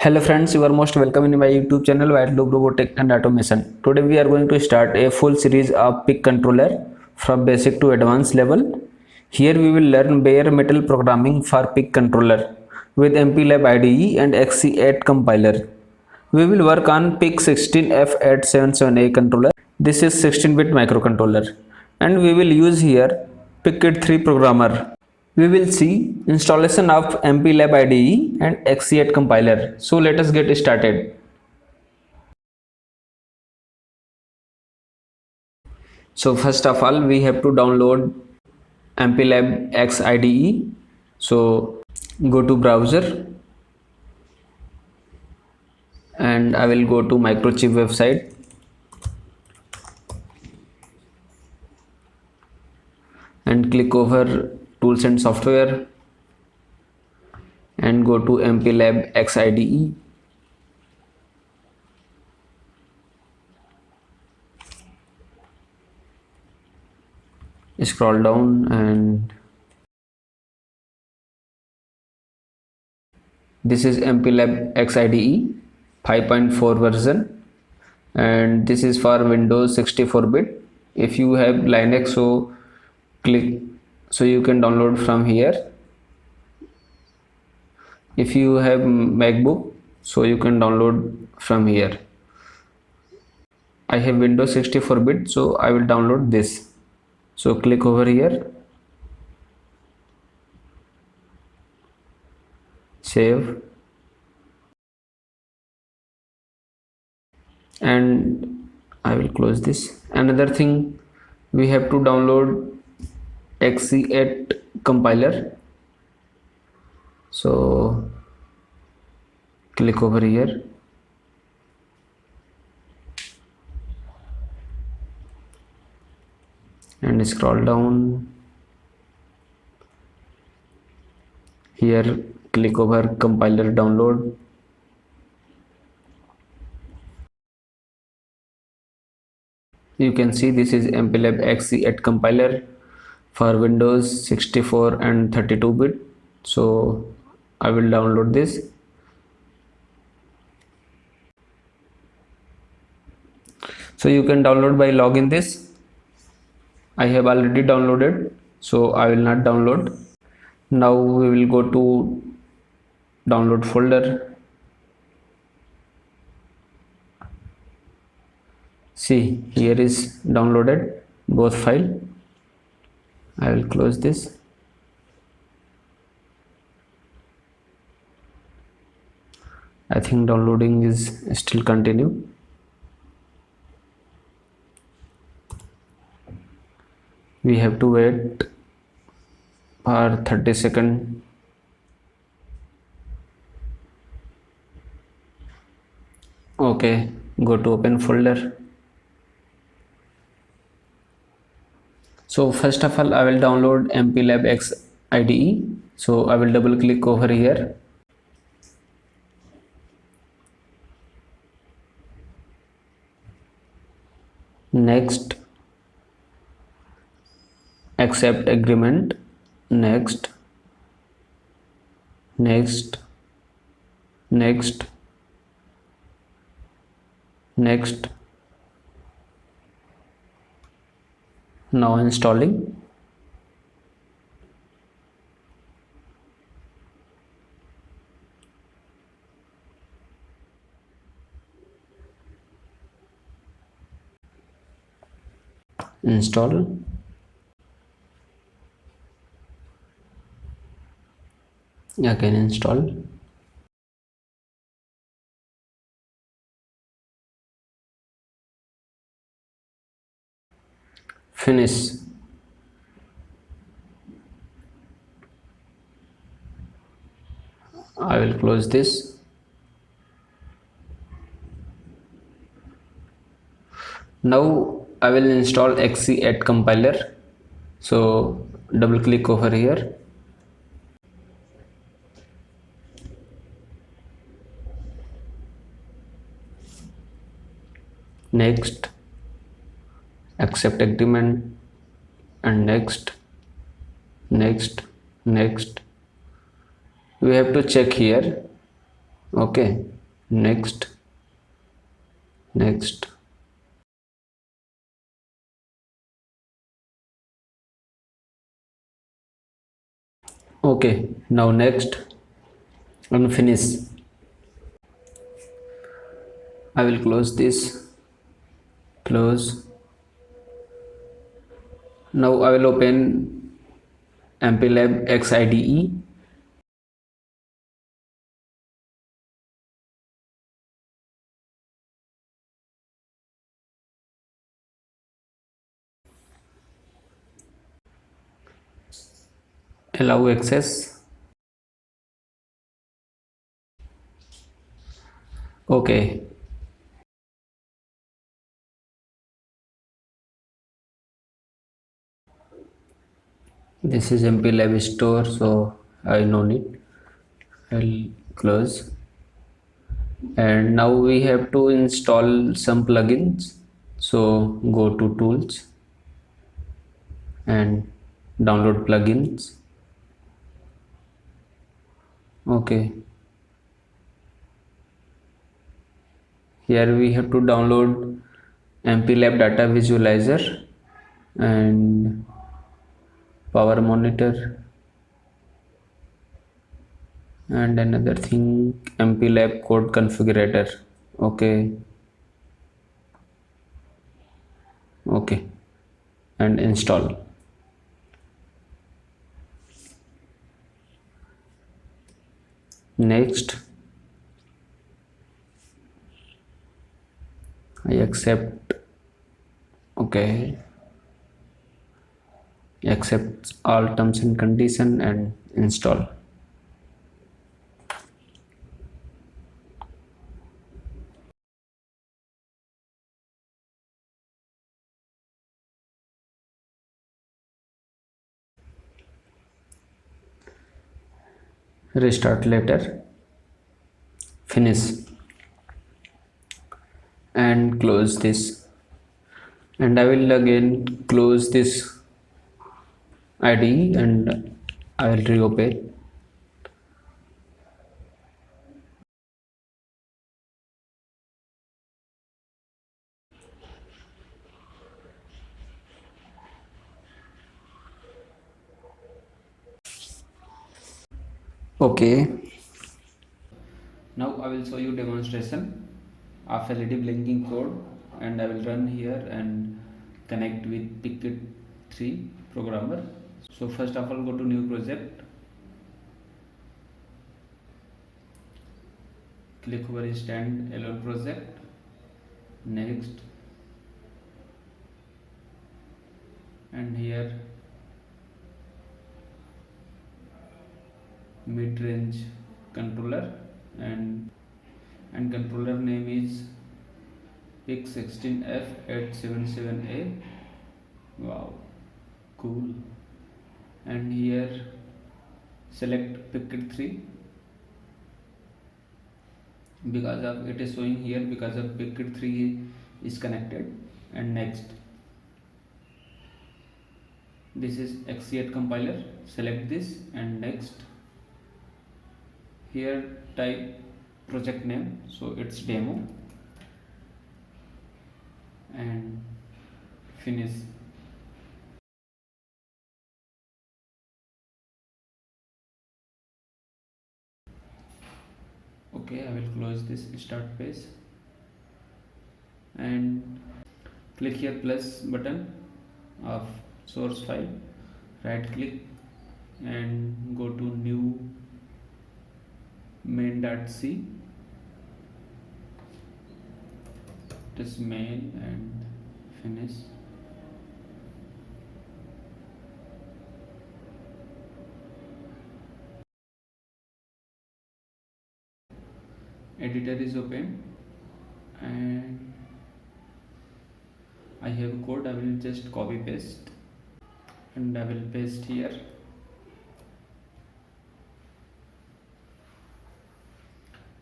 Hello friends, you are most welcome in my YouTube channel White Loop Robotech and Automation. Today we are going to start a full series of PIC controller from basic to advanced level. Here we will learn bare metal programming for PIC controller with MPLAB IDE and XC8 compiler. We will work on PIC16F877A controller. This is 16-bit microcontroller and we will use here PICkit 3 programmer. We will see installation of MPLAB IDE and XC8 compiler. So let us get started. So first of all we have to download MPLAB X IDE. So go to browser and I will go to Microchip website. And click over tools and software and go to MPLAB X IDE. Scroll down and this is MPLAB X IDE 5.4 version and this is for Windows 64-bit. If you have Linux, so you can download from here. If you have MacBook, so you can download from here. I have Windows 64-bit, so I will download this. So click over here, save, and I will close this. Another thing, we have to download XC8 compiler. So click over here and scroll down. Here click over compiler download. You can see this is MPLAB XC8 compiler for Windows 64 and 32-bit. So I will download this. So you can download by login this. I have already downloaded, so I will not download. Now we will go to download folder. See, here is downloaded both file. I will close this. I think downloading is still continue. We have to wait for 30 seconds. Okay, go to open folder. So first of all I will download MPLAB X IDE. So I will double click over here. Next, accept agreement. Next, next, next, next. Now installing. Install. Again install. Finish. I will close this. Now I will install XC8 compiler. So double click over here. Next, accept agreement, and next, next. We have to check here. Okay, next, next. Okay, now next and finish. I will close this, close. Now I will open MPLAB XIDE. Allow access. Okay. This is MPLAB store, so I no need. I'll close. And now we have to install some plugins. So go to tools and download plugins. Okay. Here we have to download MPLAB data visualizer and power monitor and another thing, MPLAB code configurator. Okay, okay, and install. Next, I accept. Okay, accept all terms and condition and install. Restart later, finish and close this, and I will again close this IDE and I will reopen. Okay, now I will show you demonstration of LED blinking code, and I will run here and connect with PICkit 3 programmer. So first of all, go to new project, click over stand alone project, next, and here mid-range controller and controller name is PIC16F877A. Wow, cool. And here select PICkit 3 because of it is showing here because of PICkit 3 is connected, and next, this is XC8 compiler, select this and next. Here type project name, so it's demo, and finish. Okay, I will close this start page and click here plus button of source file, right click and go to new main.c, this main, and finish. Editor is open and I have code. I will just copy paste and I will paste here.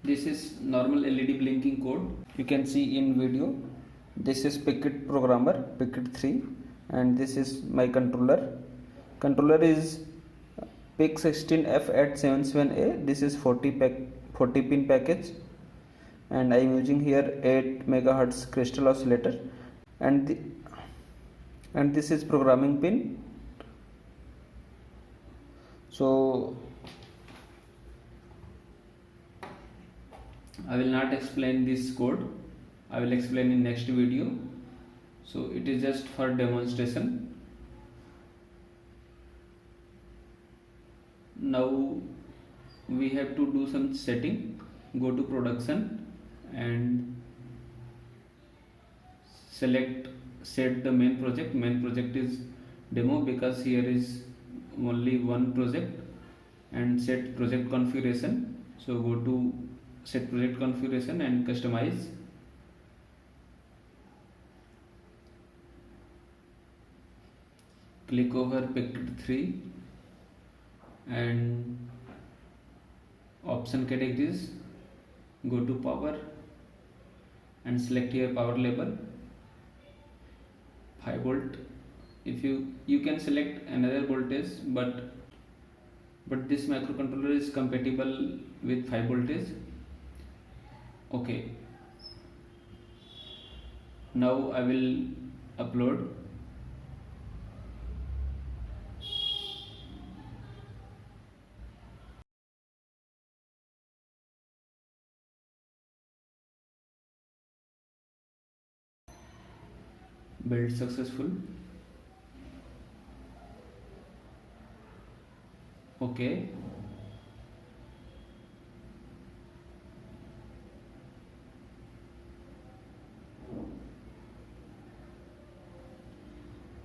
This is normal LED blinking code. You can see in video. This is PICkit programmer, PICkit 3, and this is my controller. Controller is PIC16F877A. This is 40 pin package, and I am using here 8 megahertz crystal oscillator, and this is programming pin. So I will not explain this code, I will explain in next video. So it is just for demonstration. Now we have to do some setting. Go to production and set the main project. Main project is demo because here is only one project, and set project configuration. So go to set project configuration and customize. Click over PICkit 3 and option categories. Go to power and select here power level 5 volt. If you can select another voltage, but this microcontroller is compatible with 5 voltage. Okay, now I will upload. Build successful. Okay,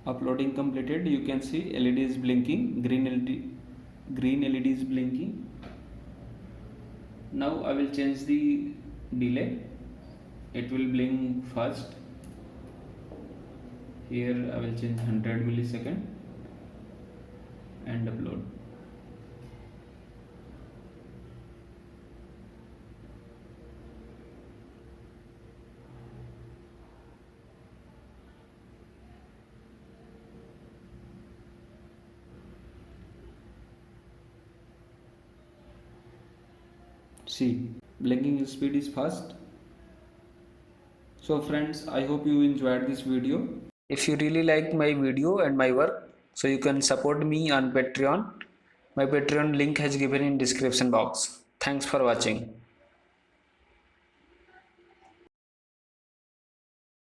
uploading completed. You can see LED is blinking, green LED is blinking. Now I will change the delay. It will blink fast. Here I will change 100 millisecond and upload. See, blinking speed is fast. So friends, I hope you enjoyed this video. If you really like my video and my work, so you can support me on Patreon. My Patreon link has given in description box. Thanks for watching.